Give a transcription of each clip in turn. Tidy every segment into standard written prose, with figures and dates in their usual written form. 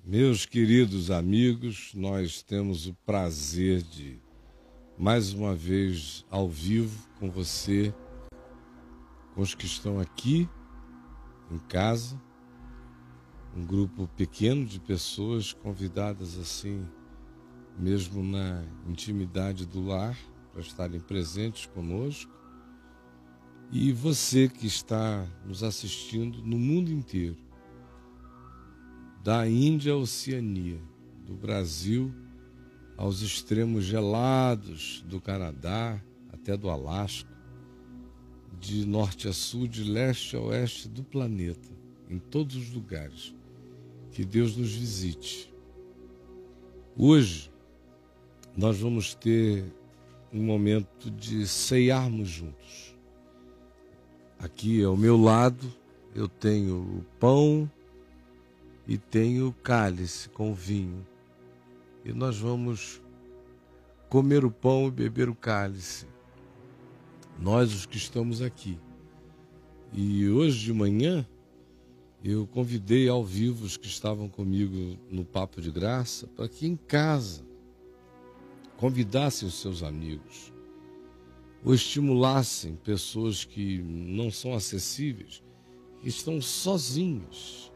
Meus queridos amigos, nós temos o prazer de, mais uma vez, ao vivo com você, com os que estão aqui em casa, um grupo pequeno de pessoas convidadas assim, mesmo na intimidade do lar, para estarem presentes conosco. E você que está nos assistindo no mundo inteiro, da Índia à Oceania, do Brasil aos extremos gelados do Canadá até do Alasca, de norte a sul, de leste a oeste do planeta, em todos os lugares. Que Deus nos visite. Hoje nós vamos ter um momento de ceiarmos juntos. Aqui ao meu lado eu tenho o pão e tenho o cálice com vinho. E nós vamos comer o pão e beber o cálice. Nós, os que estamos aqui. E hoje de manhã eu convidei ao vivo os que estavam comigo no Papo de Graça para que em casa convidassem os seus amigos ou estimulassem pessoas que não são acessíveis, que estão sozinhos,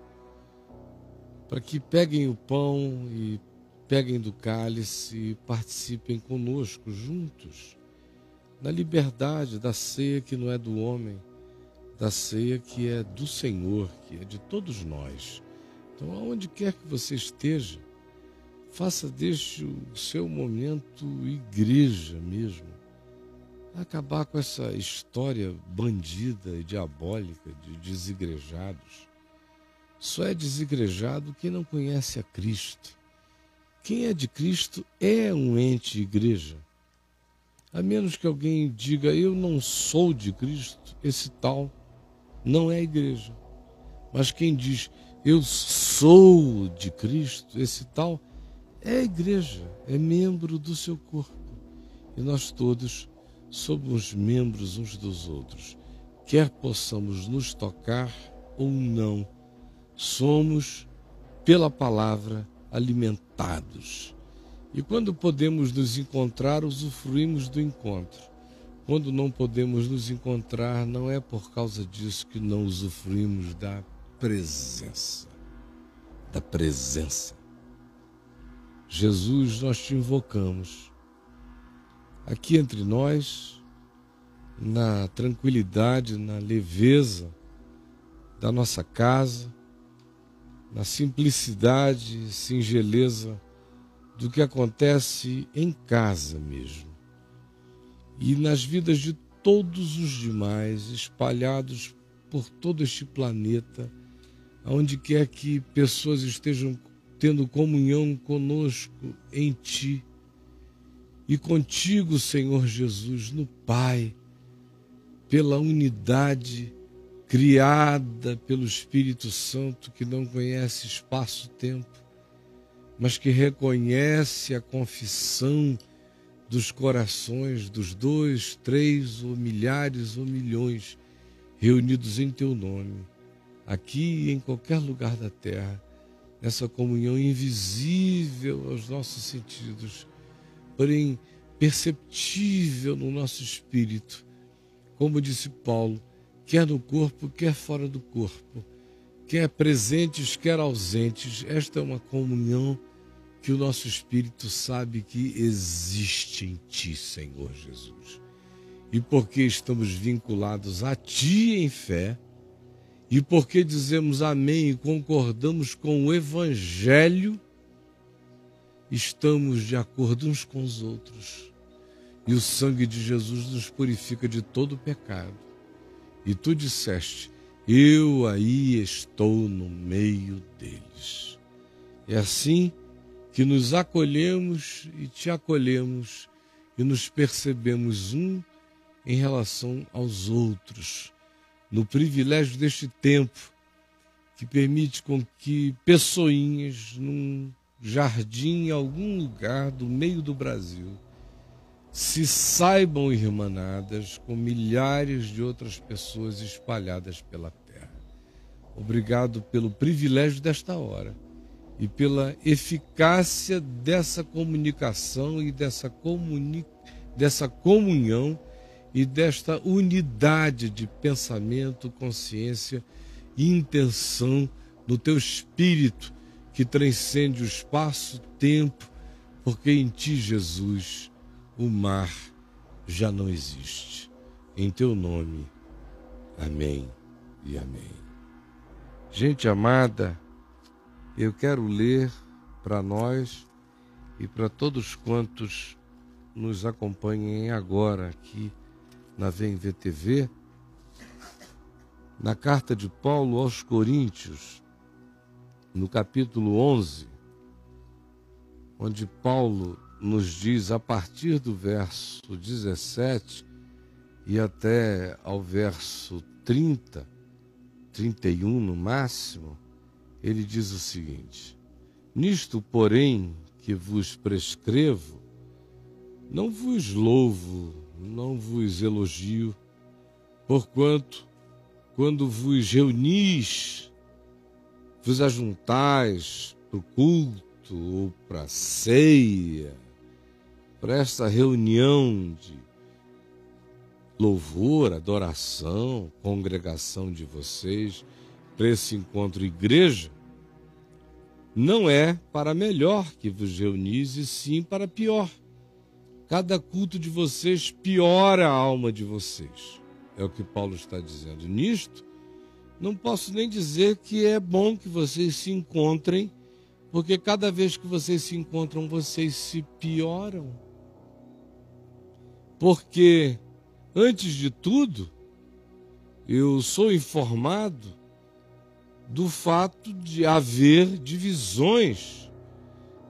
para que peguem o pão e peguem do cálice e participem conosco, juntos, na liberdade da ceia que não é do homem, da ceia que é do Senhor, que é de todos nós. Então, aonde quer que você esteja, faça deste o seu momento igreja mesmo. Acabar com essa história bandida e diabólica de desigrejados. Só é desigrejado quem não conhece a Cristo. Quem é de Cristo é um ente igreja. A menos que alguém diga, eu não sou de Cristo, esse tal não é igreja. Mas quem diz, eu sou de Cristo, esse tal é igreja, é membro do seu corpo. E nós todos somos membros uns dos outros. Quer possamos nos tocar ou não, somos, pela palavra, alimentados. E quando podemos nos encontrar, usufruímos do encontro. Quando não podemos nos encontrar, não é por causa disso que não usufruímos da presença. Da presença. Jesus, nós te invocamos. Aqui entre nós, na tranquilidade, na leveza da nossa casa, na simplicidade e singeleza do que acontece em casa mesmo. E nas vidas de todos os demais, espalhados por todo este planeta, aonde quer que pessoas estejam tendo comunhão conosco em Ti, e contigo, Senhor Jesus, no Pai, pela unidade criada pelo Espírito Santo, que não conhece espaço-tempo, mas que reconhece a confissão dos corações dos 2, 3, ou milhares ou milhões reunidos em Teu nome, aqui e em qualquer lugar da terra, nessa comunhão invisível aos nossos sentidos, porém perceptível no nosso espírito, como disse Paulo, quer no corpo, quer fora do corpo, quer presentes, quer ausentes. Esta é uma comunhão que o nosso espírito sabe que existe em Ti, Senhor Jesus. E porque estamos vinculados a Ti em fé, e porque dizemos amém e concordamos com o Evangelho, estamos de acordo uns com os outros. E o sangue de Jesus nos purifica de todo pecado. E Tu disseste, eu aí estou no meio deles. É assim que nos acolhemos e Te acolhemos e nos percebemos um em relação aos outros, no privilégio deste tempo que permite com que pessoinhas num jardim em algum lugar do meio do Brasil se saibam irmanadas com milhares de outras pessoas espalhadas pela terra. Obrigado pelo privilégio desta hora e pela eficácia dessa comunicação e dessa comunhão e desta unidade de pensamento, consciência e intenção no teu espírito que transcende o espaço-tempo, porque em ti, Jesus, o mar já não existe. Em teu nome, amém e amém. Gente amada, eu quero ler para nós e para todos quantos nos acompanhem agora aqui na VMV TV, na carta de Paulo aos Coríntios, no capítulo 11, onde Paulo nos diz, a partir do verso 17 e até ao verso 30, 31 no máximo, ele diz o seguinte: nisto, porém, que vos prescrevo, não vos louvo, não vos elogio, porquanto, quando vos reunis, vos ajuntais para o culto ou para a ceia, para esta reunião de louvor, adoração, congregação de vocês, para esse encontro igreja, não é para melhor que vos reunis, e sim para pior. Cada culto de vocês piora a alma de vocês. É o que Paulo está dizendo. Nisto, não posso nem dizer que é bom que vocês se encontrem, porque cada vez que vocês se encontram, vocês se pioram. Porque, antes de tudo, eu sou informado do fato de haver divisões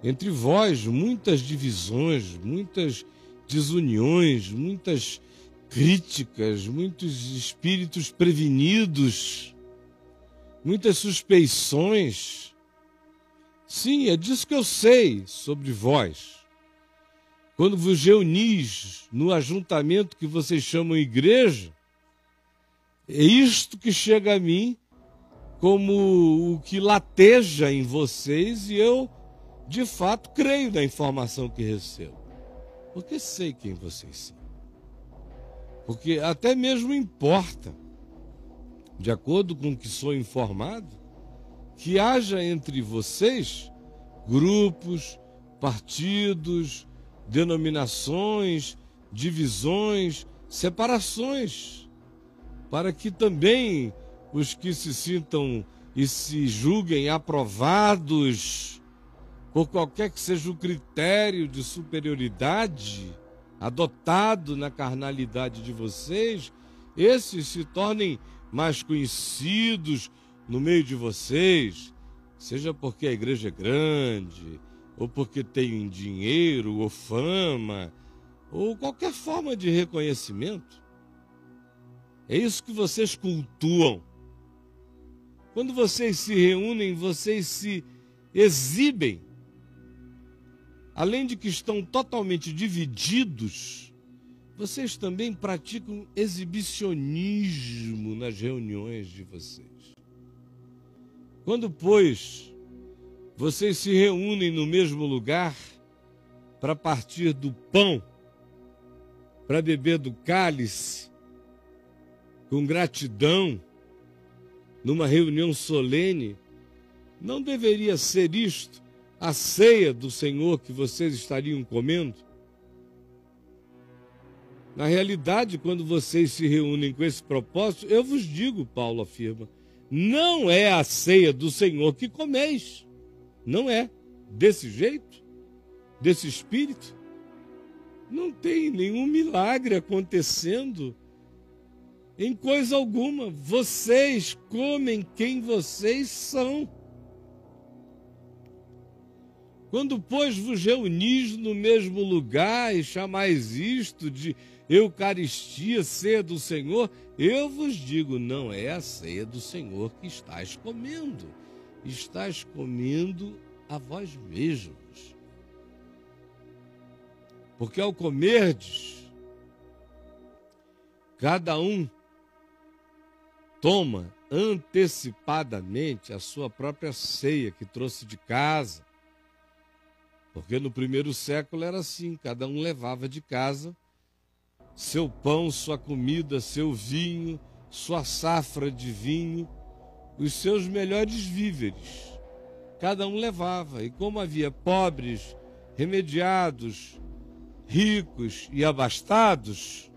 entre vós, muitas divisões, muitas desuniões, muitas críticas, muitos espíritos prevenidos, muitas suspeições. Sim, é disso que eu sei sobre vós. Quando vos reunis no ajuntamento que vocês chamam igreja, é isto que chega a mim como o que lateja em vocês, e eu, de fato, creio na informação que recebo. Porque sei quem vocês são. Porque até mesmo importa, de acordo com o que sou informado, que haja entre vocês grupos, partidos, denominações, divisões, separações, para que também os que se sintam e se julguem aprovados por qualquer que seja o critério de superioridade adotado na carnalidade de vocês, esses se tornem mais conhecidos no meio de vocês, seja porque a igreja é grande, ou porque tem dinheiro, ou fama, ou qualquer forma de reconhecimento. É isso que vocês cultuam. Quando vocês se reúnem, vocês se exibem. Além de que estão totalmente divididos, vocês também praticam exibicionismo nas reuniões de vocês. Quando, pois, vocês se reúnem no mesmo lugar para partir do pão, para beber do cálice, com gratidão, numa reunião solene, não deveria ser isto a ceia do Senhor que vocês estariam comendo? Na realidade, quando vocês se reúnem com esse propósito, eu vos digo, Paulo afirma, não é a ceia do Senhor que comeis. Não é. Desse jeito, desse espírito, não tem nenhum milagre acontecendo em coisa alguma. Vocês comem quem vocês são. Quando, pois, vos reunis no mesmo lugar e chamais isto de Eucaristia, ceia do Senhor, eu vos digo, não é a ceia do Senhor que estáis comendo. Estáis comendo a vós mesmos. Porque ao comerdes, cada um toma antecipadamente a sua própria ceia que trouxe de casa. Porque no primeiro século era assim, cada um levava de casa seu pão, sua comida, seu vinho, sua safra de vinho, os seus melhores víveres. Cada um levava, e como havia pobres, remediados, ricos e abastados,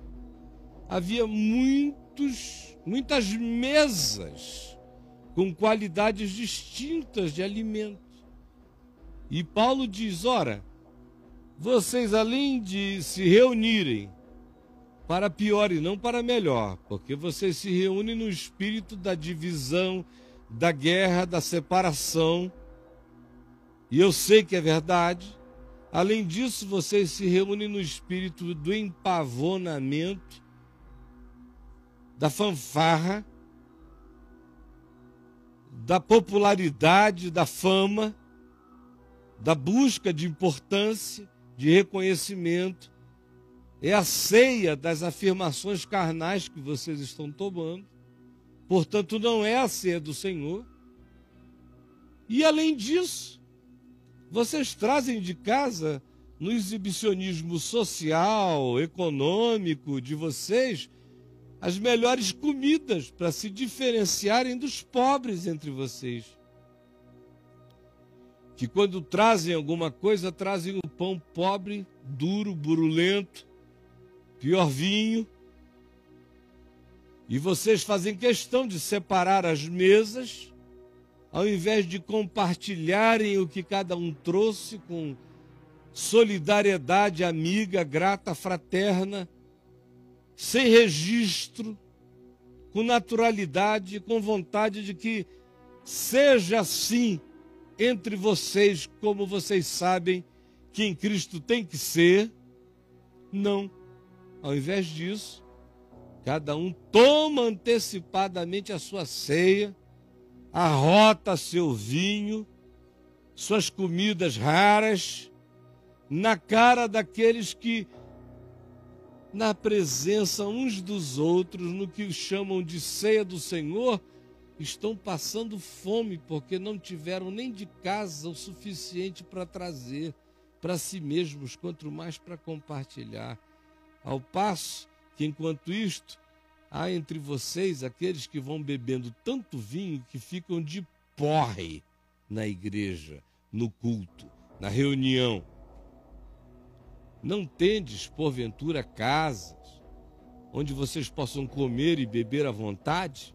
havia muitas mesas com qualidades distintas de alimento. E Paulo diz, ora, vocês além de se reunirem para pior e não para melhor, porque vocês se reúnem no espírito da divisão, da guerra, da separação, e eu sei que é verdade. Além disso, vocês se reúnem no espírito do empavonamento, da fanfarra, da popularidade, da fama, da busca de importância, de reconhecimento. É a ceia das afirmações carnais que vocês estão tomando. Portanto, não é a ceia do Senhor. E além disso, vocês trazem de casa, no exibicionismo social, econômico de vocês, as melhores comidas para se diferenciarem dos pobres entre vocês. Que quando trazem alguma coisa, trazem o pão pobre, duro, burulento, pior vinho. E vocês fazem questão de separar as mesas, ao invés de compartilharem o que cada um trouxe com solidariedade amiga, grata, fraterna, sem registro, com naturalidade, com vontade de que seja assim entre vocês, como vocês sabem que em Cristo tem que ser. Não. Ao invés disso, cada um toma antecipadamente a sua ceia, arrota seu vinho, suas comidas raras, na cara daqueles que, na presença uns dos outros, no que chamam de ceia do Senhor, estão passando fome, porque não tiveram nem de casa o suficiente para trazer para si mesmos, quanto mais para compartilhar. Ao passo que, enquanto isto, há entre vocês aqueles que vão bebendo tanto vinho que ficam de porre na igreja, no culto, na reunião. Não tendes, porventura, casas onde vocês possam comer e beber à vontade?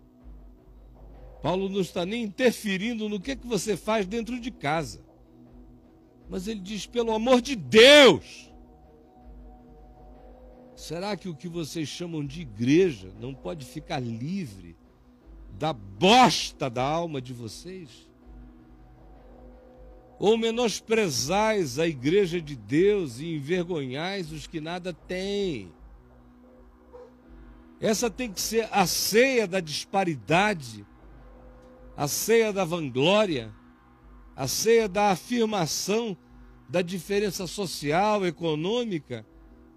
Paulo não está nem interferindo no que você faz dentro de casa. Mas ele diz, pelo amor de Deus, será que o que vocês chamam de igreja não pode ficar livre da bosta da alma de vocês? Ou menosprezais a igreja de Deus e envergonhais os que nada têm? Essa tem que ser a ceia da disparidade, a ceia da vanglória, a ceia da afirmação da diferença social, econômica.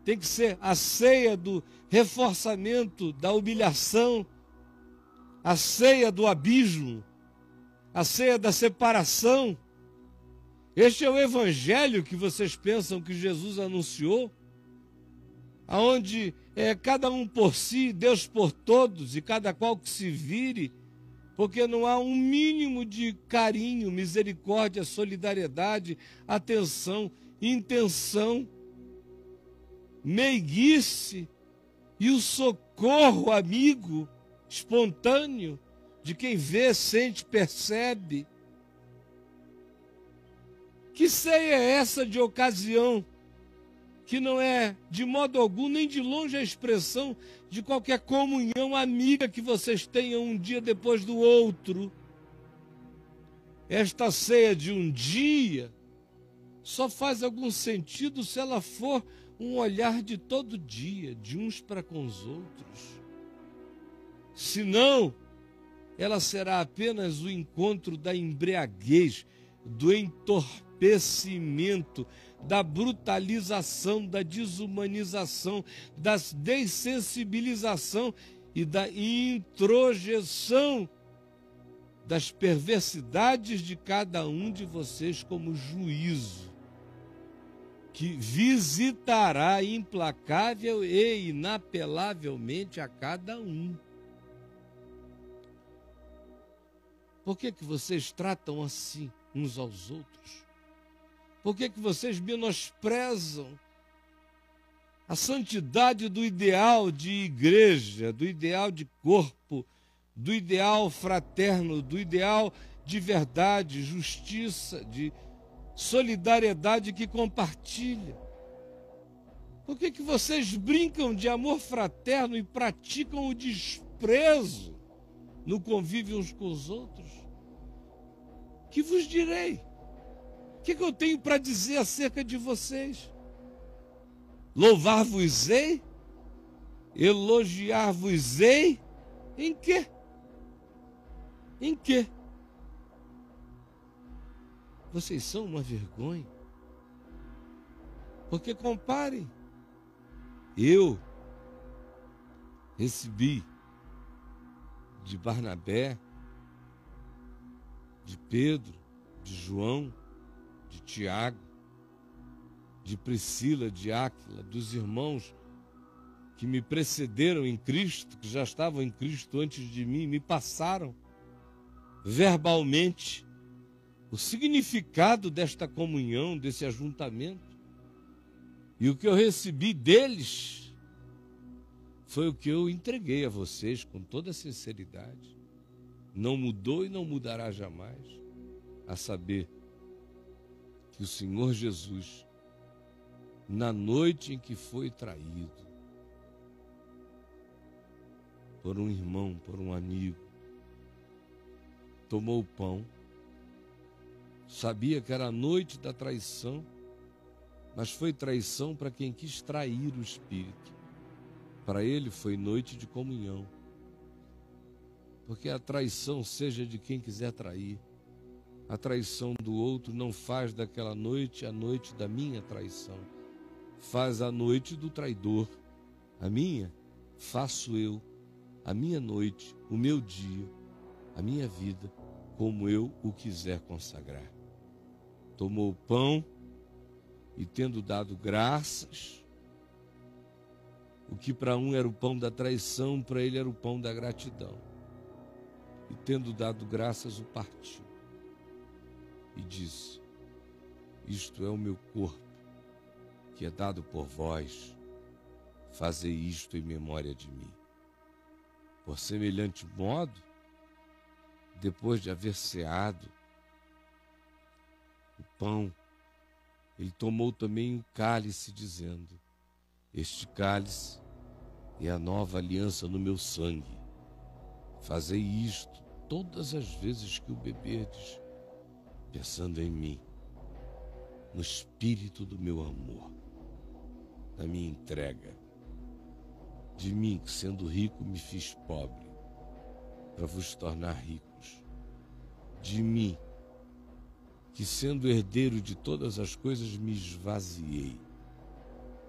Tem que ser a ceia do reforçamento da humilhação, a ceia do abismo, a ceia da separação. Este é o evangelho que vocês pensam que Jesus anunciou, aonde é cada um por si, Deus por todos, e cada qual que se vire, porque não há um mínimo de carinho, misericórdia, solidariedade, atenção, intenção, meiguice e o socorro amigo, espontâneo, de quem vê, sente, percebe. Que ceia é essa de ocasião, que não é de modo algum, nem de longe a expressão de qualquer comunhão amiga que vocês tenham um dia depois do outro? Esta ceia de um dia só faz algum sentido se ela for um olhar de todo dia, de uns para com os outros. Senão, ela será apenas o encontro da embriaguez, do entorpecimento, da brutalização, da desumanização, da dessensibilização e da introjeção das perversidades de cada um de vocês como juízo, que visitará implacável e inapelavelmente a cada um. Por que vocês tratam assim uns aos outros? Por que vocês menosprezam a santidade do ideal de igreja, do ideal de corpo, do ideal fraterno, do ideal de verdade, justiça, de solidariedade que compartilha? Por que vocês brincam de amor fraterno e praticam o desprezo no convívio uns com os outros? Que vos direi? O que eu tenho para dizer acerca de vocês? Louvar-vos-ei? Elogiar-vos-ei? Em quê? Em quê? Vocês são uma vergonha. Porque comparem. Eu recebi de Barnabé, de Pedro, de João, de Tiago, de Priscila, de Áquila, dos irmãos que me precederam em Cristo, que já estavam em Cristo antes de mim, me passaram verbalmente o significado desta comunhão, desse ajuntamento. E o que eu recebi deles foi o que eu entreguei a vocês com toda sinceridade. Não mudou e não mudará jamais, a saber que o Senhor Jesus, na noite em que foi traído por um irmão, por um amigo, tomou o pão, sabia que era a noite da traição, mas foi traição para quem quis trair o Espírito. Para ele foi noite de comunhão, porque a traição, seja de quem quiser trair, a traição do outro não faz daquela noite a noite da minha traição, faz a noite do traidor. A minha faço eu, a minha noite, o meu dia, a minha vida, como eu o quiser consagrar. Tomou o pão e, tendo dado graças, o que para um era o pão da traição, para ele era o pão da gratidão. E tendo dado graças, o partiu e disse: isto é o meu corpo, que é dado por vós, fazei isto em memória de mim. Por semelhante modo, depois de haver ceado o pão, ele tomou também o cálice, dizendo: este cálice é a nova aliança no meu sangue. Fazei isto todas as vezes que o beberdes, pensando em mim, no espírito do meu amor, na minha entrega. De mim, que sendo rico me fiz pobre, para vos tornar ricos. De mim, que sendo herdeiro de todas as coisas me esvaziei.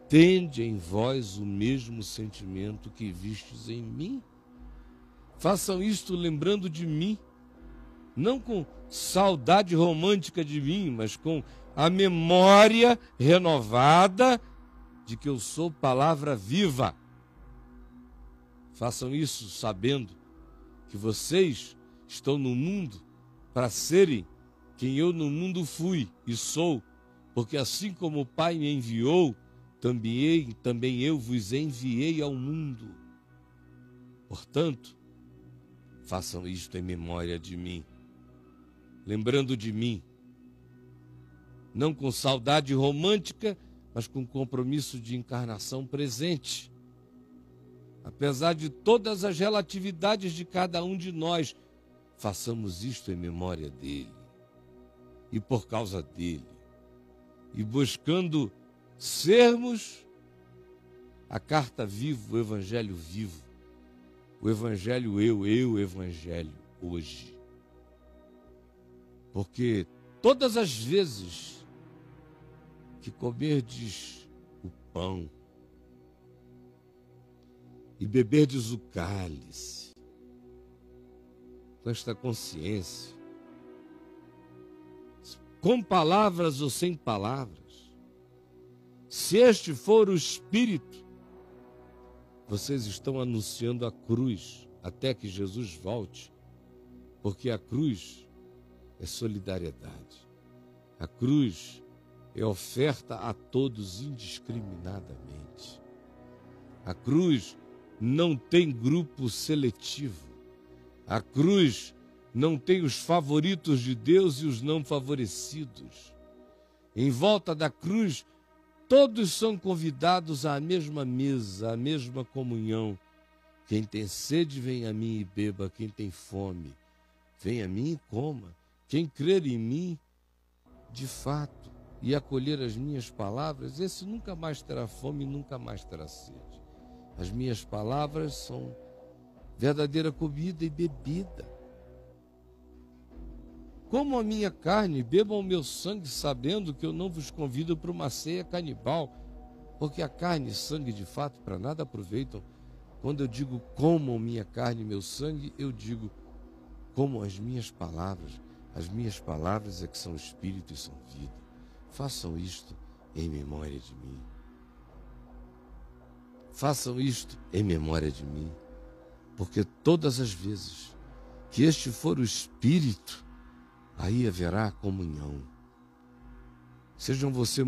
Tende em vós o mesmo sentimento que vistes em mim. Façam isto lembrando de mim, não com saudade romântica de mim, mas com a memória renovada de que eu sou palavra viva. Façam isso sabendo que vocês estão no mundo para serem quem eu no mundo fui e sou, porque assim como o Pai me enviou, também eu vos enviei ao mundo. Portanto, façam isto em memória de mim, lembrando de mim, não com saudade romântica, mas com compromisso de encarnação presente. Apesar de todas as relatividades de cada um de nós, façamos isto em memória dele e por causa dele, e buscando sermos a carta viva, o evangelho vivo, o evangelho eu evangelho hoje. Porque todas as vezes que comerdes o pão e beberdes o cálice, com esta consciência, com palavras ou sem palavras, se este for o Espírito, vocês estão anunciando a cruz até que Jesus volte, porque a cruz é solidariedade. A cruz é oferta a todos indiscriminadamente. A cruz não tem grupo seletivo. A cruz não tem os favoritos de Deus e os não favorecidos. Em volta da cruz, todos são convidados à mesma mesa, à mesma comunhão. Quem tem sede, vem a mim e beba. Quem tem fome, vem a mim e coma. Quem crer em mim, de fato, e acolher as minhas palavras, esse nunca mais terá fome e nunca mais terá sede. As minhas palavras são verdadeira comida e bebida. Comam a minha carne, bebam o meu sangue, sabendo que eu não vos convido para uma ceia canibal, porque a carne e sangue, de fato, para nada aproveitam. Quando eu digo comam minha carne e meu sangue, eu digo comam as minhas palavras. As minhas palavras é que são espírito e são vida. Façam isto em memória de mim. Façam isto em memória de mim, porque todas as vezes que este for o Espírito, aí haverá comunhão. Sejam vocês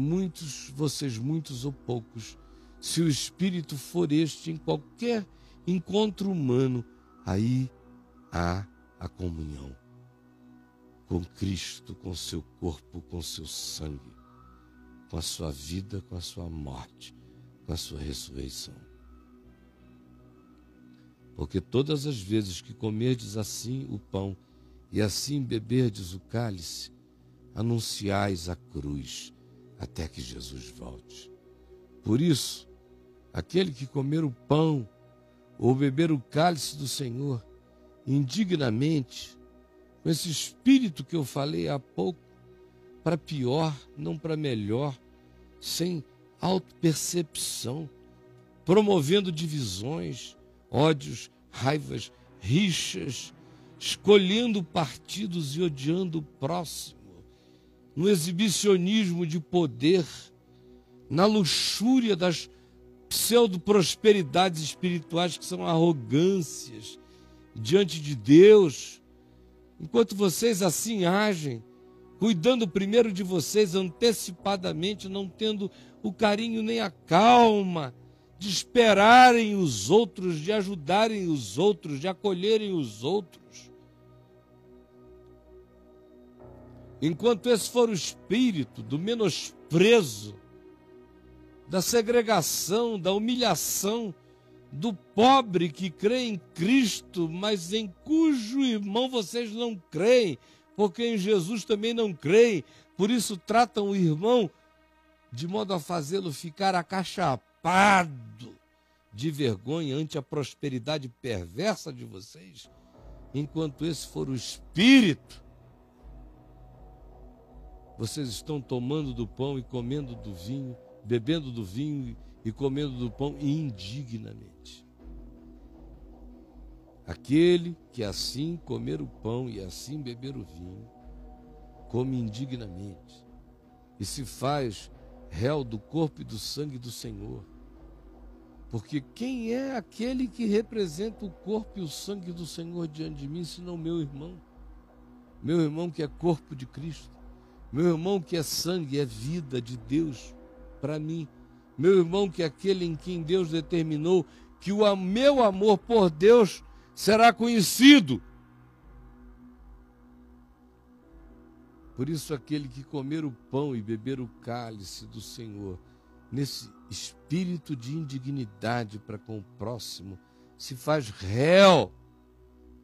muitos ou poucos, se o Espírito for este em qualquer encontro humano, aí há a comunhão com Cristo, com seu corpo, com seu sangue, com a sua vida, com a sua morte, com a sua ressurreição. Porque todas as vezes que comerdes assim o pão e assim beberdes o cálice, anunciais a cruz até que Jesus volte. Por isso, aquele que comer o pão ou beber o cálice do Senhor indignamente, com esse espírito que eu falei há pouco, para pior, não para melhor, sem autopercepção, promovendo divisões, ódios, raivas, rixas, escolhendo partidos e odiando o próximo, no exibicionismo de poder, na luxúria das pseudo-prosperidades espirituais que são arrogâncias diante de Deus. Enquanto vocês assim agem, cuidando primeiro de vocês antecipadamente, não tendo o carinho nem a calma de esperarem os outros, de ajudarem os outros, de acolherem os outros. Enquanto esse for o espírito do menosprezo, da segregação, da humilhação, do pobre que crê em Cristo, mas em cujo irmão vocês não creem, porque em Jesus também não creem, por isso tratam o irmão de modo a fazê-lo ficar acachapado de vergonha ante a prosperidade perversa de vocês, enquanto esse for o espírito, vocês estão tomando do pão e comendo do vinho, bebendo do vinho e comendo do pão indignamente. Aquele que assim comer o pão e assim beber o vinho, come indignamente e se faz réu do corpo e do sangue do Senhor. Porque quem é aquele que representa o corpo e o sangue do Senhor diante de mim, senão meu irmão? Meu irmão que é corpo de Cristo, meu irmão que é sangue, é vida de Deus para mim, meu irmão que é aquele em quem Deus determinou que o meu amor por Deus será conhecido. Por isso, aquele que comer o pão e beber o cálice do Senhor, nesse espírito de indignidade para com o próximo, se faz réu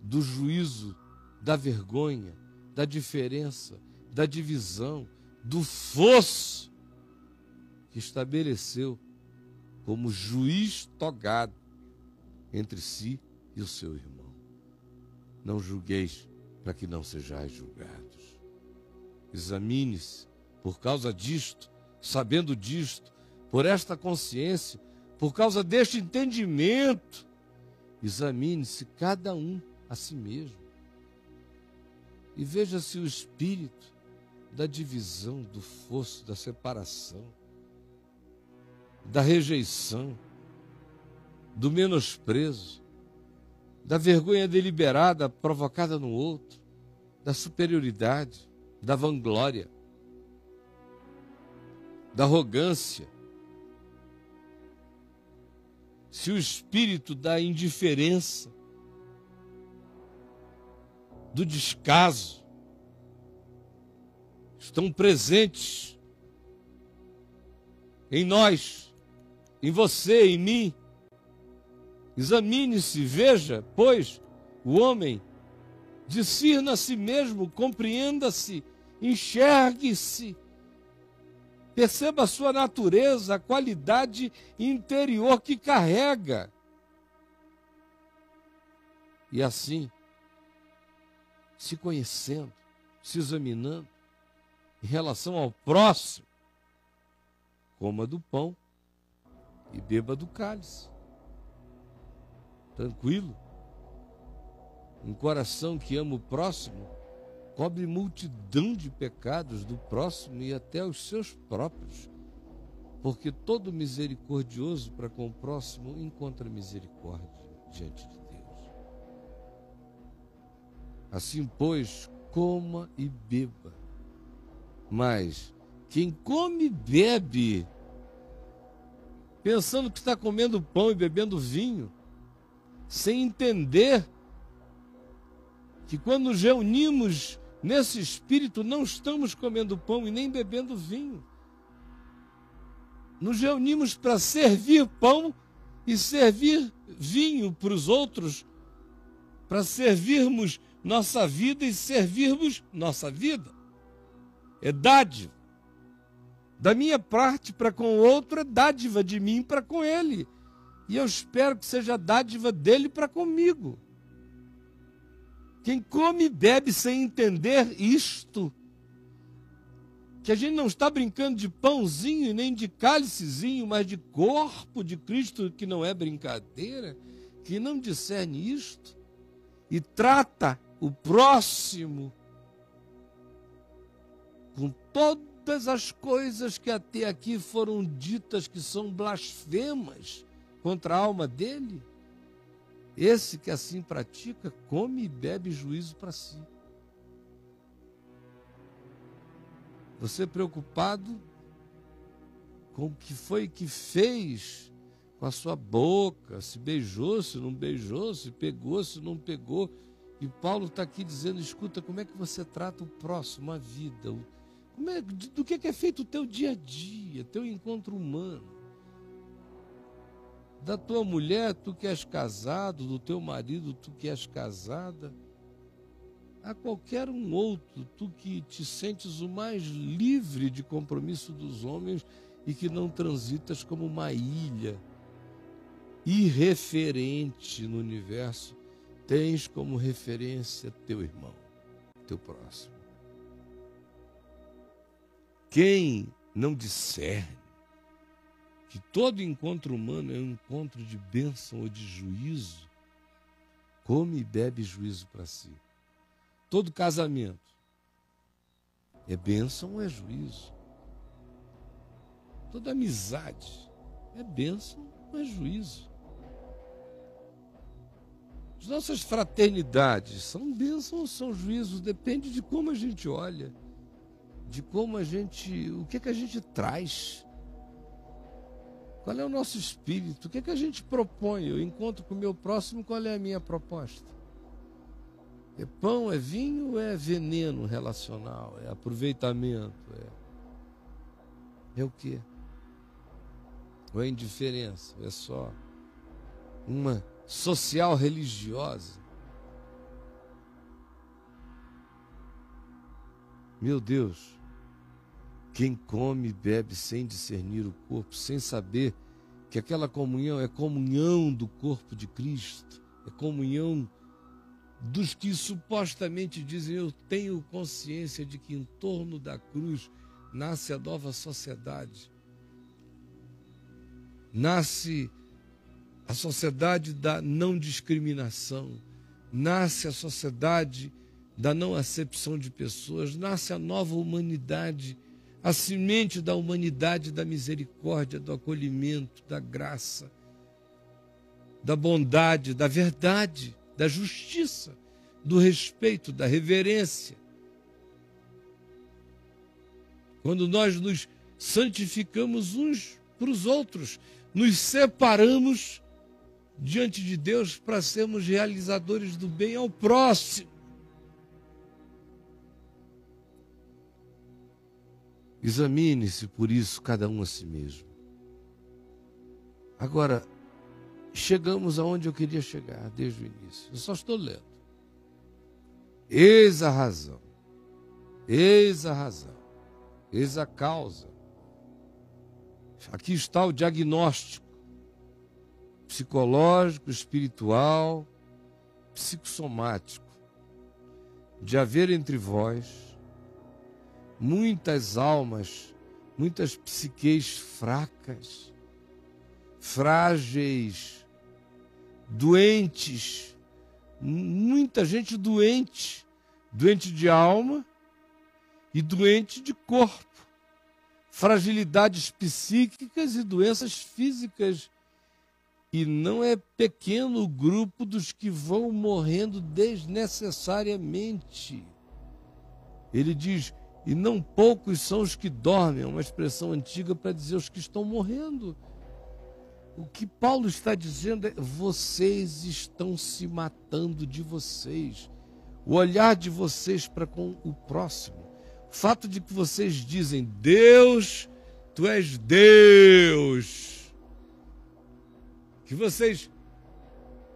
do juízo, da vergonha, da diferença, da divisão, do fosso que estabeleceu como juiz togado entre si e o seu irmão. Não julgueis para que não sejais julgados. Examine-se por causa disto, sabendo disto, por esta consciência, por causa deste entendimento. Examine-se cada um a si mesmo. e veja se o espírito da divisão, do fosso, da separação, da rejeição, do menosprezo, da vergonha deliberada provocada no outro, da superioridade, da vanglória, da arrogância, se o espírito da indiferença, do descaso, estão presentes em nós, em você, em mim. Examine-se, veja, pois, o homem, discirna a si mesmo, compreenda-se, enxergue-se, perceba a sua natureza, a qualidade interior que carrega. E assim, se conhecendo, se examinando, em relação ao próximo, coma do pão e beba do cálice. Tranquilo. Um coração que ama o próximo cobre multidão de pecados do próximo e até os seus próprios, porque todo misericordioso para com o próximo encontra misericórdia diante de Deus. Assim, pois, coma e beba. Mas quem come e bebe, pensando que está comendo pão e bebendo vinho, sem entender que quando nos reunimos nesse espírito, não estamos comendo pão e nem bebendo vinho. Nos reunimos para servir pão e servir vinho para os outros, para servirmos nossa vida e servirmos nossa vida. É dádiva. Da minha parte para com o outro, é dádiva de mim para com ele. E eu espero que seja dádiva dele para comigo. Quem come e bebe sem entender isto, que a gente não está brincando de pãozinho e nem de cálicezinho, mas de corpo de Cristo, que não é brincadeira, que não discerne isto e trata o próximo com todas as coisas que até aqui foram ditas que são blasfemas contra a alma dele, esse que assim pratica, come e bebe juízo para si. Você preocupado com o que foi que fez com a sua boca, se beijou, se não beijou, se pegou, se não pegou. E Paulo está aqui dizendo, escuta, como é que você trata o próximo, a vida, do que é feito o teu dia a dia, teu encontro humano. Da tua mulher, tu que és casado, do teu marido, tu que és casada, a qualquer um outro, tu que te sentes o mais livre de compromisso dos homens e que não transitas como uma ilha irreferente no universo, tens como referência teu irmão, teu próximo. Quem não discerne que todo encontro humano é um encontro de bênção ou de juízo, come e bebe juízo para si. Todo casamento é bênção ou é juízo? Toda amizade é bênção ou é juízo? As nossas fraternidades são bênçãos ou são juízos? Depende de como a gente olha, de como a gente, o que a gente traz. Qual é o nosso espírito? O que a gente propõe? Eu encontro com o meu próximo, qual é a minha proposta? É pão, é vinho ou é veneno relacional? É aproveitamento? É o quê? Ou é indiferença? É só uma social religiosa? Meu Deus, quem come e bebe sem discernir o corpo, sem saber que aquela comunhão é comunhão do corpo de Cristo, é comunhão dos que supostamente dizem, eu tenho consciência de que em torno da cruz nasce a nova sociedade, nasce a sociedade da não discriminação, nasce a sociedade da não acepção de pessoas, nasce a nova humanidade, a semente da humanidade, da misericórdia, do acolhimento, da graça, da bondade, da verdade, da justiça, do respeito, da reverência. Quando nós nos santificamos uns para os outros, nos separamos diante de Deus para sermos realizadores do bem ao próximo. Examine-se, por isso, cada um a si mesmo. Agora, chegamos aonde eu queria chegar desde o início. Eu só estou lendo. Eis a razão. Eis a razão. Eis a causa. Aqui está o diagnóstico psicológico, espiritual, psicossomático, de haver entre vós muitas almas, muitas psiques fracas, frágeis, doentes, muita gente doente, doente de alma e doente de corpo, fragilidades psíquicas e doenças físicas. E não é pequeno o grupo dos que vão morrendo desnecessariamente. Ele diz, e não poucos são os que dormem, é uma expressão antiga para dizer os que estão morrendo. O que Paulo está dizendo é, vocês estão se matando de vocês. O olhar de vocês para com o próximo. O fato de que vocês dizem, Deus, tu és Deus. Que vocês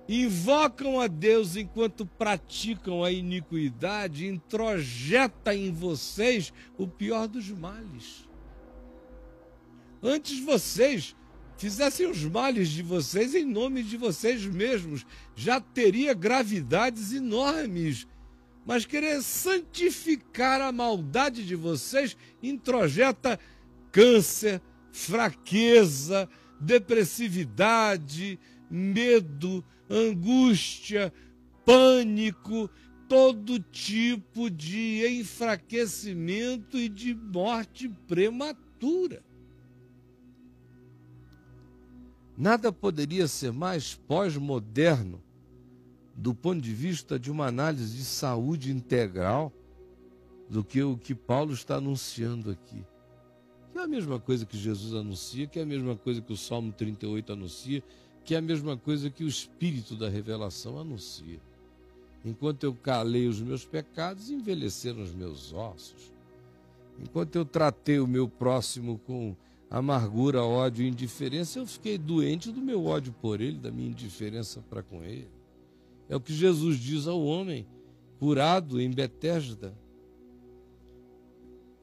invocam a Deus enquanto praticam a iniquidade, introjeta em vocês o pior dos males. Antes vocês fizessem os males de vocês em nome de vocês mesmos, já teria gravidades enormes. Mas querer santificar a maldade de vocês introjeta câncer, fraqueza, depressividade, medo, angústia, pânico, todo tipo de enfraquecimento e de morte prematura. Nada poderia ser mais pós-moderno do ponto de vista de uma análise de saúde integral do que o que Paulo está anunciando aqui. Que é a mesma coisa que Jesus anuncia, que é a mesma coisa que o Salmo 38 anuncia, que é a mesma coisa que o Espírito da Revelação anuncia. Enquanto eu calei os meus pecados, envelheceram os meus ossos. Enquanto eu tratei o meu próximo com amargura, ódio e indiferença, eu fiquei doente do meu ódio por ele, da minha indiferença para com ele. É o que Jesus diz ao homem curado em Betesda.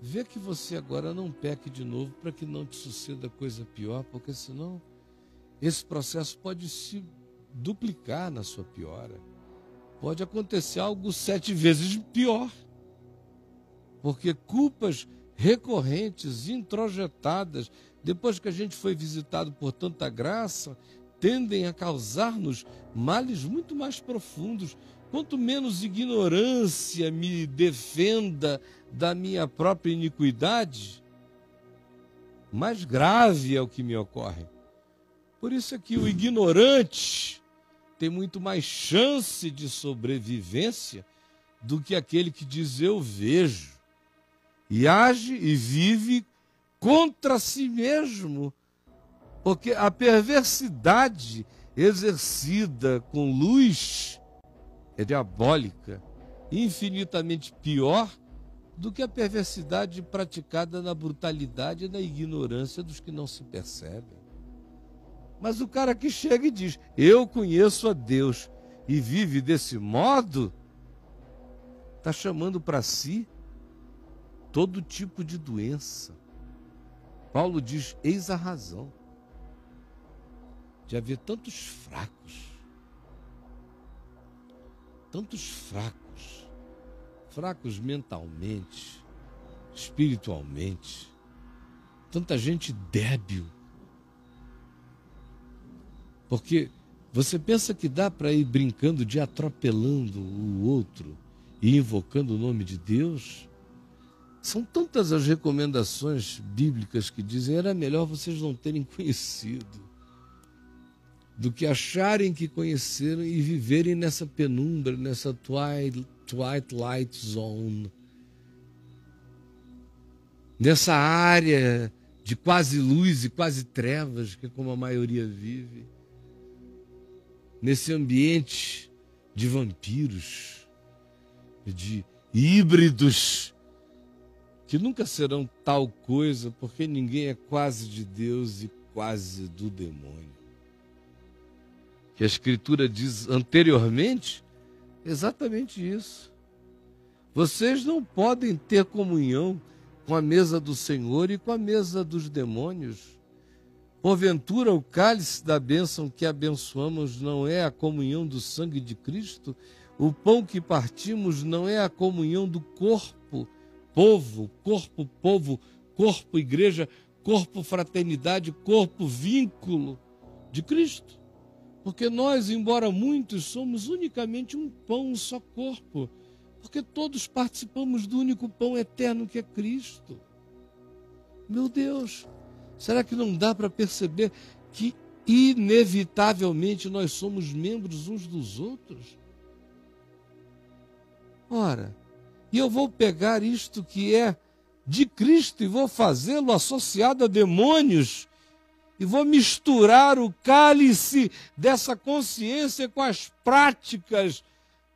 Vê que você agora não peque de novo para que não te suceda coisa pior, porque senão esse processo pode se duplicar na sua piora. Pode acontecer algo 7 vezes pior. Porque culpas recorrentes, introjetadas, depois que a gente foi visitado por tanta graça, tendem a causar-nos males muito mais profundos. Quanto menos ignorância me defenda da minha própria iniquidade, mais grave é o que me ocorre. Por isso é que o ignorante tem muito mais chance de sobrevivência do que aquele que diz eu vejo e age e vive contra si mesmo, porque a perversidade exercida com luz é diabólica, infinitamente pior do que a perversidade praticada na brutalidade e na ignorância dos que não se percebem. Mas o cara que chega e diz, eu conheço a Deus, e vive desse modo, está chamando para si todo tipo de doença. Paulo diz, eis a razão de haver tantos fracos mentalmente, espiritualmente, tanta gente débil. Porque você pensa que dá para ir brincando de atropelando o outro e invocando o nome de Deus. São tantas as recomendações bíblicas que dizem: era melhor vocês não terem conhecido do que acharem que conheceram e viverem nessa penumbra, nessa twilight zone, nessa área de quase luz e quase trevas, que é como a maioria vive, nesse ambiente de vampiros, de híbridos, que nunca serão tal coisa, porque ninguém é quase de Deus e quase do demônio. Que a Escritura diz anteriormente exatamente isso. Vocês não podem ter comunhão com a mesa do Senhor e com a mesa dos demônios. Porventura, o cálice da bênção que abençoamos não é a comunhão do sangue de Cristo? O pão que partimos não é a comunhão do corpo, povo, corpo, igreja, corpo, fraternidade, corpo, vínculo de Cristo? Porque nós, embora muitos, somos unicamente um pão, um só corpo. Porque todos participamos do único pão eterno que é Cristo. Meu Deus, será que não dá para perceber que inevitavelmente nós somos membros uns dos outros? Ora, e eu vou pegar isto que é de Cristo e vou fazê-lo associado a demônios, e vou misturar o cálice dessa consciência com as práticas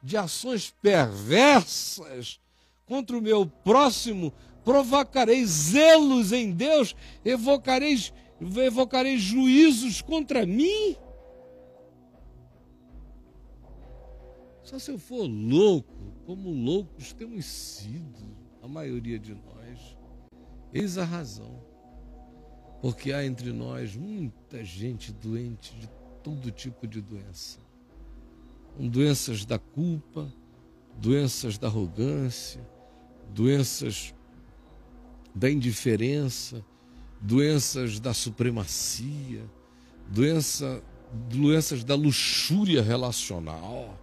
de ações perversas contra o meu próximo, provocareis zelos em Deus, evocareis juízos contra mim? Só se eu for louco, como loucos temos sido, a maioria de nós. Eis a razão. Porque há entre nós muita gente doente de todo tipo de doença. Doenças da culpa, doenças da arrogância, doenças da indiferença, doenças da supremacia, doenças da luxúria relacional,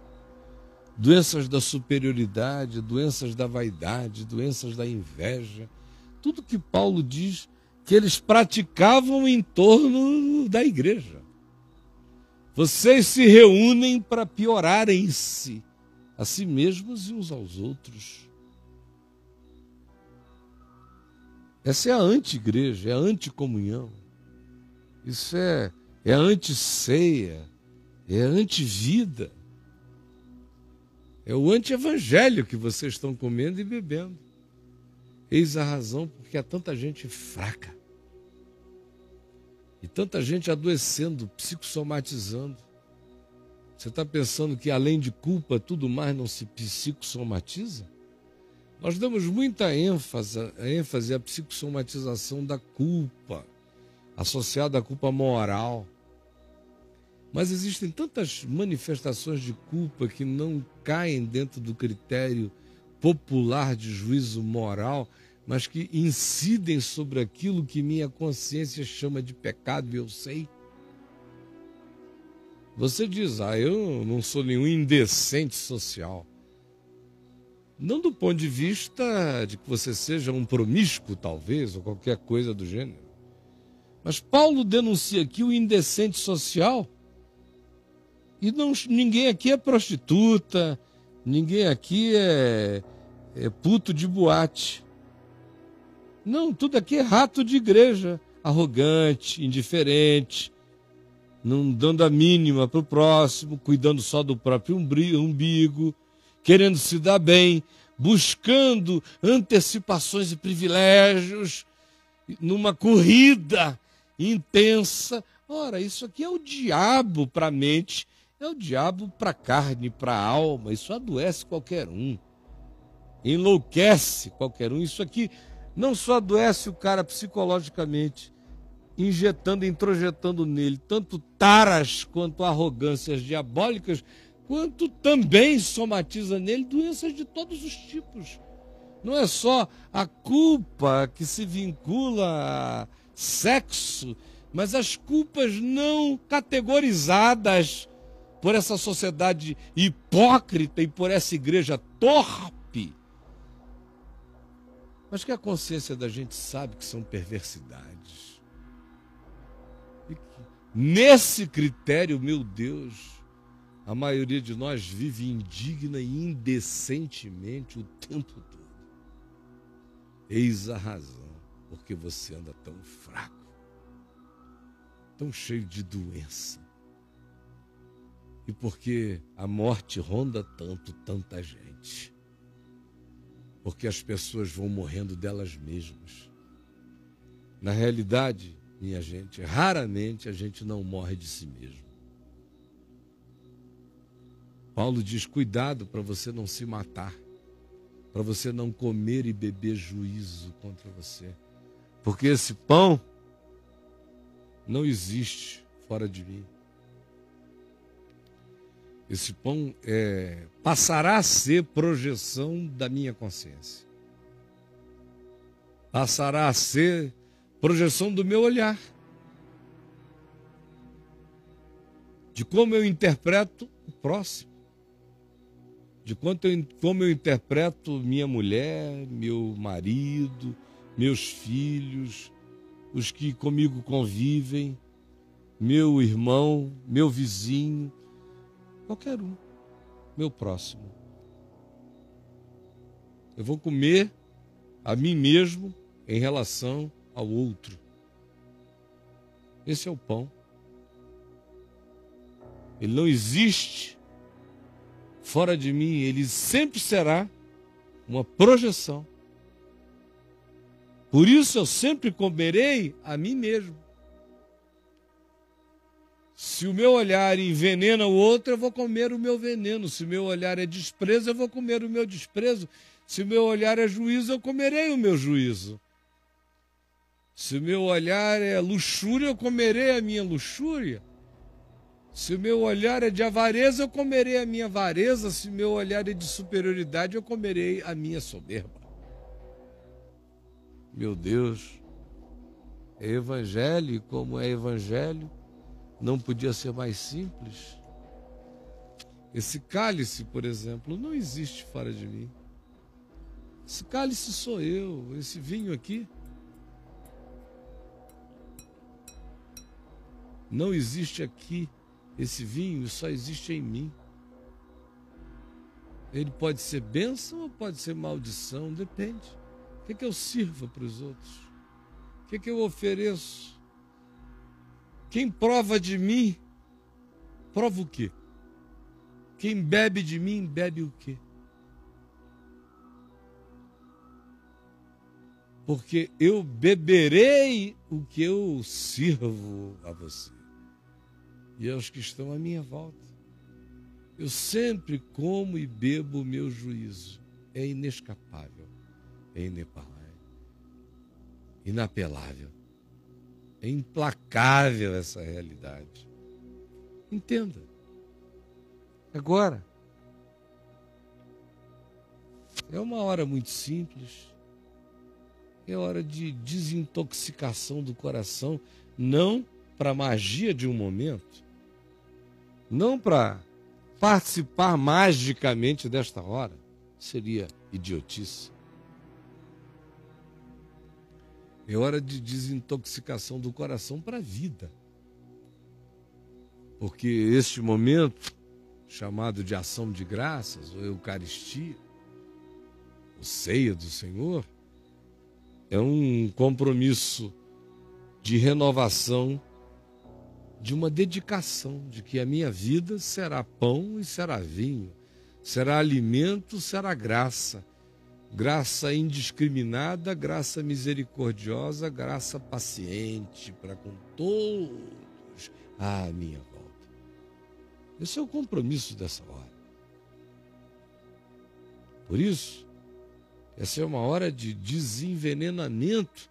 doenças da superioridade, doenças da vaidade, doenças da inveja. Tudo que Paulo diz que eles praticavam em torno da igreja. Vocês se reúnem para piorarem-se a si mesmos e uns aos outros. Essa é a anti-igreja, é a anticomunhão. Isso é a anti-ceia, é a anti-vida. É o anti-evangelho que vocês estão comendo e bebendo. Eis a razão porque há tanta gente fraca. E tanta gente adoecendo, psicossomatizando. Você está pensando que além de culpa, tudo mais não se psicossomatiza? Nós damos muita ênfase à psicossomatização da culpa, associada à culpa moral. Mas existem tantas manifestações de culpa que não caem dentro do critério popular de juízo moral, mas que incidem sobre aquilo que minha consciência chama de pecado, e eu sei. Você diz: eu não sou nenhum indecente social. Não do ponto de vista de que você seja um promíscuo, talvez, ou qualquer coisa do gênero. Mas Paulo denuncia aqui o indecente social. E ninguém aqui é prostituta, ninguém aqui é puto de boate. Não, tudo aqui é rato de igreja, arrogante, indiferente, não dando a mínima para o próximo, cuidando só do próprio umbigo, querendo se dar bem, buscando antecipações e privilégios, numa corrida intensa. Ora, isso aqui é o diabo para a mente, é o diabo para a carne, para a alma. Isso adoece qualquer um, enlouquece qualquer um. Isso aqui não só adoece o cara psicologicamente, introjetando nele tanto taras quanto arrogâncias diabólicas, quanto também somatiza nele doenças de todos os tipos. Não é só a culpa que se vincula a sexo, mas as culpas não categorizadas por essa sociedade hipócrita e por essa igreja torpe, mas que a consciência da gente sabe que são perversidades. E que, nesse critério, meu Deus, a maioria de nós vive indigna e indecentemente o tempo todo. Eis a razão porque você anda tão fraco, tão cheio de doença, e porque a morte ronda tanta gente. Porque as pessoas vão morrendo delas mesmas. Na realidade, minha gente, raramente a gente não morre de si mesmo. Paulo diz, cuidado para você não se matar, para você não comer e beber juízo contra você. Porque esse pão não existe fora de mim. Esse pão passará a ser projeção da minha consciência. Passará a ser projeção do meu olhar. De como eu interpreto o próximo. De como eu interpreto minha mulher, meu marido, meus filhos, os que comigo convivem, meu irmão, meu vizinho, qualquer um, meu próximo. Eu vou comer a mim mesmo em relação ao outro. Esse é o pão. Ele não existe fora de mim, ele sempre será uma projeção. Por isso eu sempre comerei a mim mesmo. Se o meu olhar envenena o outro, eu vou comer o meu veneno. Se o meu olhar é desprezo, eu vou comer o meu desprezo. Se o meu olhar é juízo, eu comerei o meu juízo. Se o meu olhar é luxúria, eu comerei a minha luxúria. Se o meu olhar é de avareza, eu comerei a minha avareza. Se o meu olhar é de superioridade, eu comerei a minha soberba. Meu Deus, é evangelho, e como é evangelho, não podia ser mais simples. Esse cálice, por exemplo, não existe fora de mim. Esse cálice sou eu, esse vinho aqui não existe aqui. Esse vinho só existe em mim. Ele pode ser bênção ou pode ser maldição, depende. O que eu sirvo para os outros? O que eu ofereço? Quem prova de mim, prova o quê? Quem bebe de mim, bebe o quê? Porque eu beberei o que eu sirvo a você e aos que estão à minha volta. Eu sempre como e bebo o meu juízo. É inescapável, é inapelável, é implacável essa realidade. Entenda. Agora, é uma hora muito simples, é hora de desintoxicação do coração, não para a magia de um momento, não para participar magicamente desta hora, seria idiotice. É hora de desintoxicação do coração para a vida. Porque este momento, chamado de ação de graças, ou Eucaristia, ou ceia do Senhor, é um compromisso de renovação, de uma dedicação, de que a minha vida será pão e será vinho, será alimento, será graça. Graça indiscriminada, graça misericordiosa, graça paciente para com todos à minha volta. Esse é o compromisso dessa hora. Por isso, essa é uma hora de desenvenenamento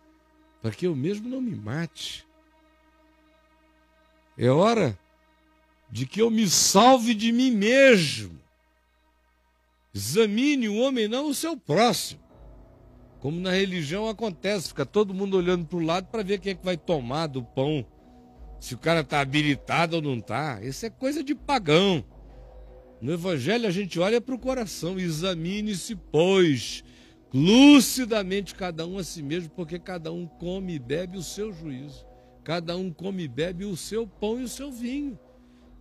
para que eu mesmo não me mate. É hora de que eu me salve de mim mesmo. Examine o homem, não o seu próximo. Como na religião acontece, fica todo mundo olhando para o lado para ver quem é que vai tomar do pão se o cara está habilitado ou não está. Isso é coisa de pagão. No Evangelho a gente olha para o coração. Examine-se, pois, lucidamente cada um a si mesmo, porque cada um come e bebe o seu juízo. Cada um come e bebe o seu pão e o seu vinho.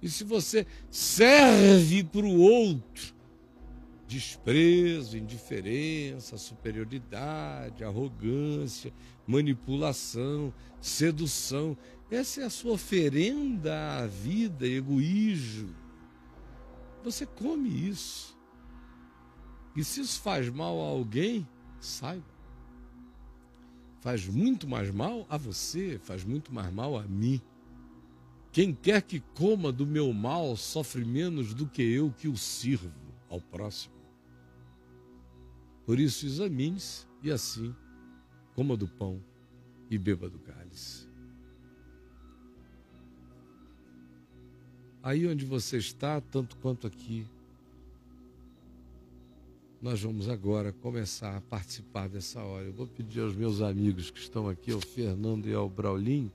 E se você serve para o outro, desprezo, indiferença, superioridade, arrogância, manipulação, sedução, essa é a sua oferenda à vida, egoísmo. Você come isso. E se isso faz mal a alguém, saiba. Faz muito mais mal a você, faz muito mais mal a mim. Quem quer que coma do meu mal sofre menos do que eu que o sirvo ao próximo. Por isso, examine-se e assim coma do pão e beba do cálice. Aí onde você está, tanto quanto aqui, nós vamos agora começar a participar dessa hora. Eu vou pedir aos meus amigos que estão aqui, ao Fernando e ao Braulinho,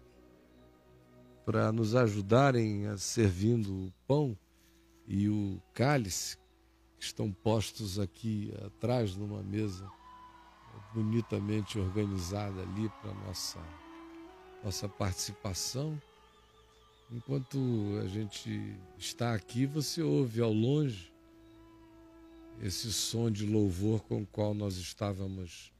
para nos ajudarem a servindo o pão e o cálice, que estão postos aqui atrás numa mesa bonitamente organizada ali para nossa participação. Enquanto a gente está aqui, você ouve ao longe esse som de louvor com o qual nós estávamos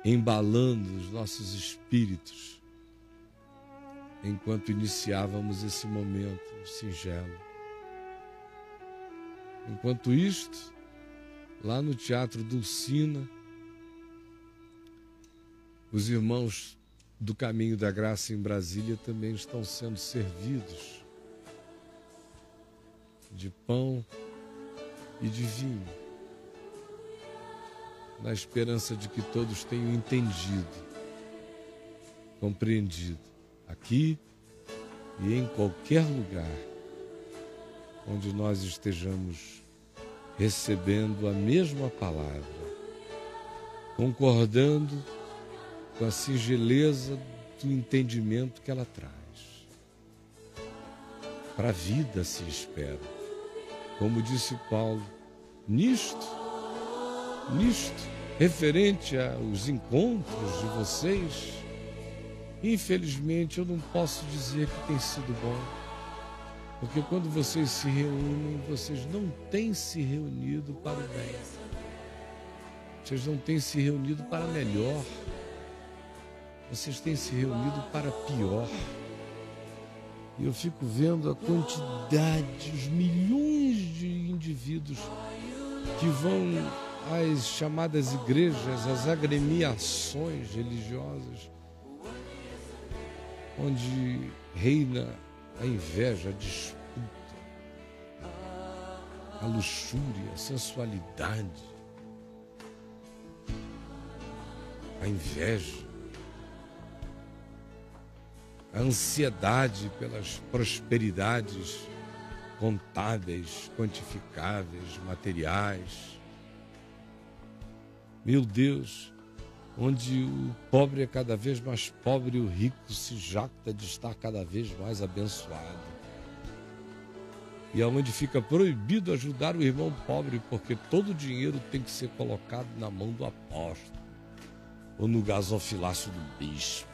embalando os nossos espíritos enquanto iniciávamos esse momento singelo. Enquanto isto, lá no Teatro Dulcina, os irmãos do Caminho da Graça em Brasília também estão sendo servidos de pão e de vinho, na esperança de que todos tenham entendido, compreendido, aqui e em qualquer lugar onde nós estejamos recebendo a mesma palavra, concordando com a singeleza do entendimento que ela traz. Para a vida se espera. Como disse Paulo, nisto, referente aos encontros de vocês, infelizmente eu não posso dizer que tem sido bom. Porque quando vocês se reúnem, vocês não têm se reunido para o bem. Vocês não têm se reunido para melhor. Vocês têm se reunido para pior. E eu fico vendo a quantidade, os milhões de indivíduos que vão às chamadas igrejas, às agremiações religiosas, onde reina a inveja, a disputa, a luxúria, a sensualidade, a inveja, a ansiedade pelas prosperidades contábeis, quantificáveis, materiais. Meu Deus, onde o pobre é cada vez mais pobre e o rico se jacta de estar cada vez mais abençoado. E aonde fica proibido ajudar o irmão pobre, porque todo o dinheiro tem que ser colocado na mão do apóstolo ou no gasofilácio do bispo.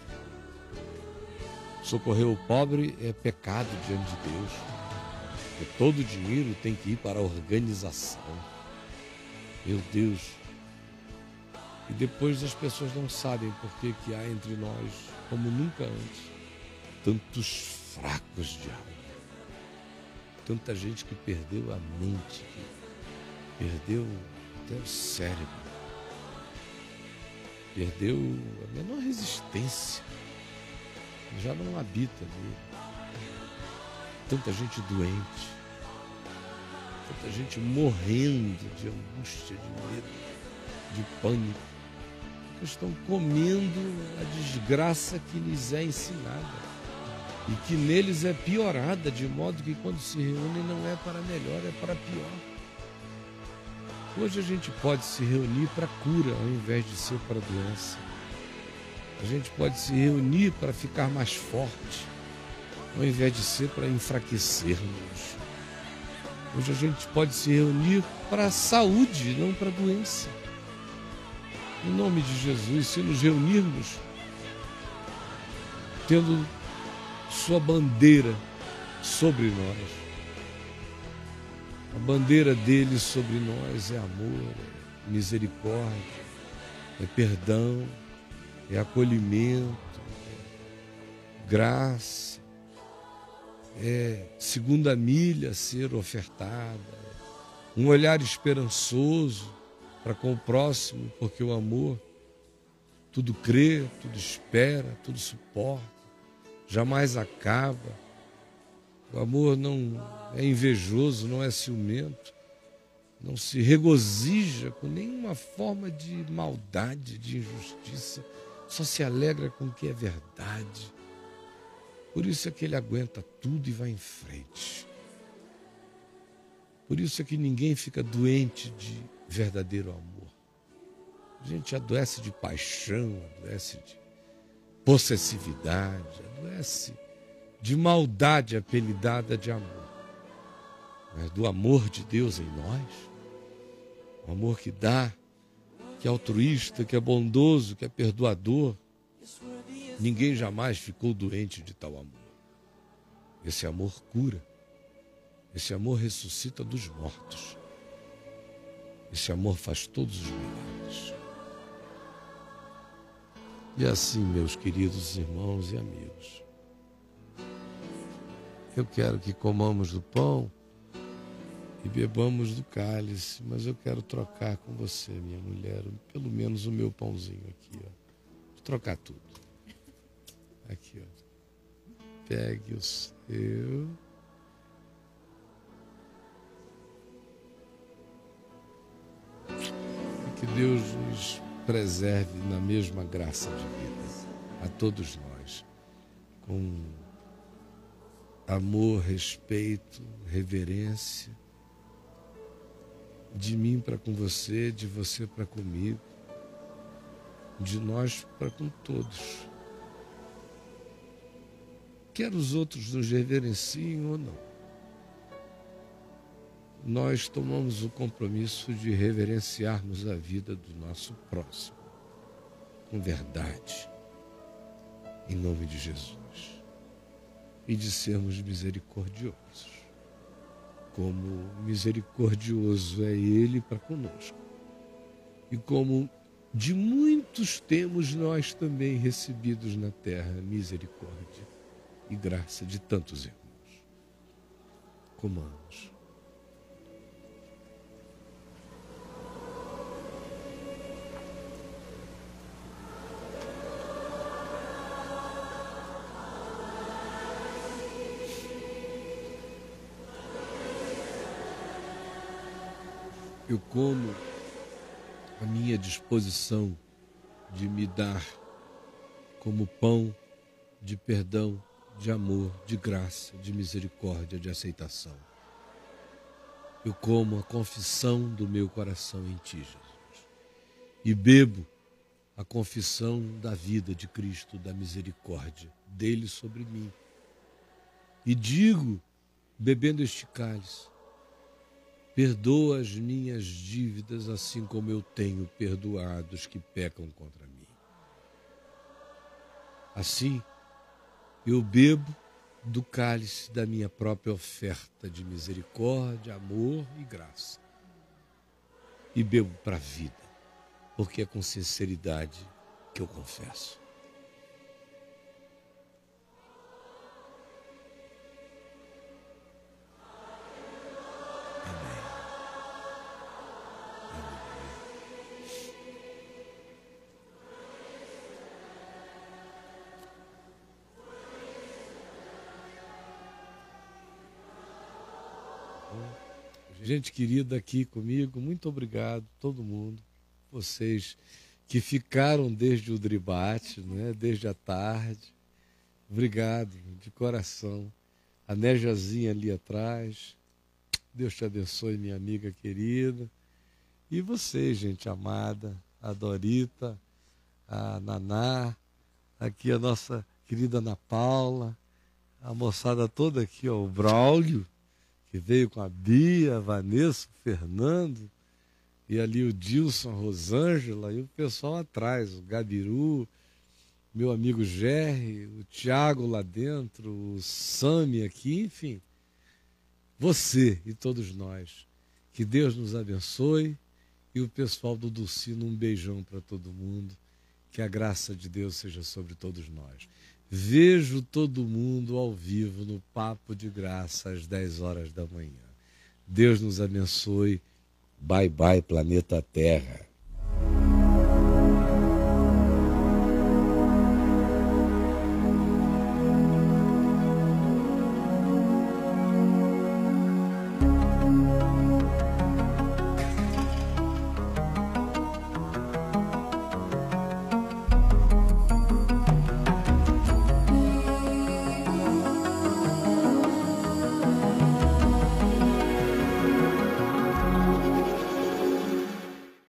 Socorrer o pobre é pecado diante de Deus, porque todo o dinheiro tem que ir para a organização. Meu Deus! E depois as pessoas não sabem por que há entre nós, como nunca antes, tantos fracos de alma. Tanta gente que perdeu a mente, que perdeu até o cérebro, perdeu a menor resistência, já não habita nele. Tanta gente doente, tanta gente morrendo de angústia, de medo, de pânico, que estão comendo a desgraça que lhes é ensinada e que neles é piorada, de modo que quando se reúnem não é para melhor, é para pior. Hoje a gente pode se reunir para cura ao invés de ser para doença. A gente pode se reunir para ficar mais forte, ao invés de ser para enfraquecermos. Hoje a gente pode se reunir para a saúde, não para a doença. Em nome de Jesus, se nos reunirmos tendo sua bandeira sobre nós, a bandeira dele sobre nós é amor, é misericórdia, é perdão, é acolhimento, é graça, é segunda milha a ser ofertada, um olhar esperançoso para com o próximo, porque o amor tudo crê, tudo espera, tudo suporta, jamais acaba. O amor não é invejoso, não é ciumento, não se regozija com nenhuma forma de maldade, de injustiça, só se alegra com o que é verdade. Por isso é que ele aguenta tudo e vai em frente. Por isso é que ninguém fica doente de verdadeiro amor. A gente adoece de paixão, adoece de possessividade, adoece de maldade apelidada de amor. Mas do amor de Deus em nós, o amor que dá, que é altruísta, que é bondoso, que é perdoador, ninguém jamais ficou doente de tal amor. Esse amor cura, esse amor ressuscita dos mortos, esse amor faz todos os milagres. E assim, meus queridos irmãos e amigos, eu quero que comamos do pão e bebamos do cálice, mas eu quero trocar com você, minha mulher, pelo menos o meu pãozinho aqui, ó. Vou trocar tudo. Aqui, ó. Pegue o seu. E que Deus nos preserve na mesma graça de vida, a todos nós, com amor, respeito, reverência, de mim para com você, de você para comigo, de nós para com todos. Quer os outros nos reverenciem ou não, nós tomamos o compromisso de reverenciarmos a vida do nosso próximo, com verdade, em nome de Jesus, e de sermos misericordiosos, como misericordioso é Ele para conosco, e como de muitos temos nós também recebidos na terra misericórdia e graça de tantos irmãos. Comamos. Eu como a minha disposição de me dar como pão de perdão, de amor, de graça, de misericórdia, de aceitação. Eu como a confissão do meu coração em Ti, Jesus. E bebo a confissão da vida de Cristo, da misericórdia dele sobre mim. E digo, bebendo este cálice, perdoa as minhas dívidas, assim como eu tenho perdoado os que pecam contra mim. Assim, eu bebo do cálice da minha própria oferta de misericórdia, amor e graça. E bebo para a vida, porque é com sinceridade que eu confesso. Gente querida aqui comigo, muito obrigado, todo mundo, vocês que ficaram desde o debate, né, desde a tarde. Obrigado, de coração. A Nejazinha ali atrás, Deus te abençoe, minha amiga querida. E vocês, gente amada, a Dorita, a Naná, aqui a nossa querida Ana Paula, a moçada toda aqui, ó, o Braulio, que veio com a Bia, a Vanessa, o Fernando, e ali o Dilson, a Rosângela, e o pessoal atrás, o Gabiru, meu amigo Gerry, o Tiago lá dentro, o Sami aqui, enfim, você e todos nós. Que Deus nos abençoe, e o pessoal do Dulcino, um beijão para todo mundo. Que a graça de Deus seja sobre todos nós. Vejo todo mundo ao vivo no Papo de Graça às 10 horas da manhã. Deus nos abençoe. Bye, bye, planeta Terra.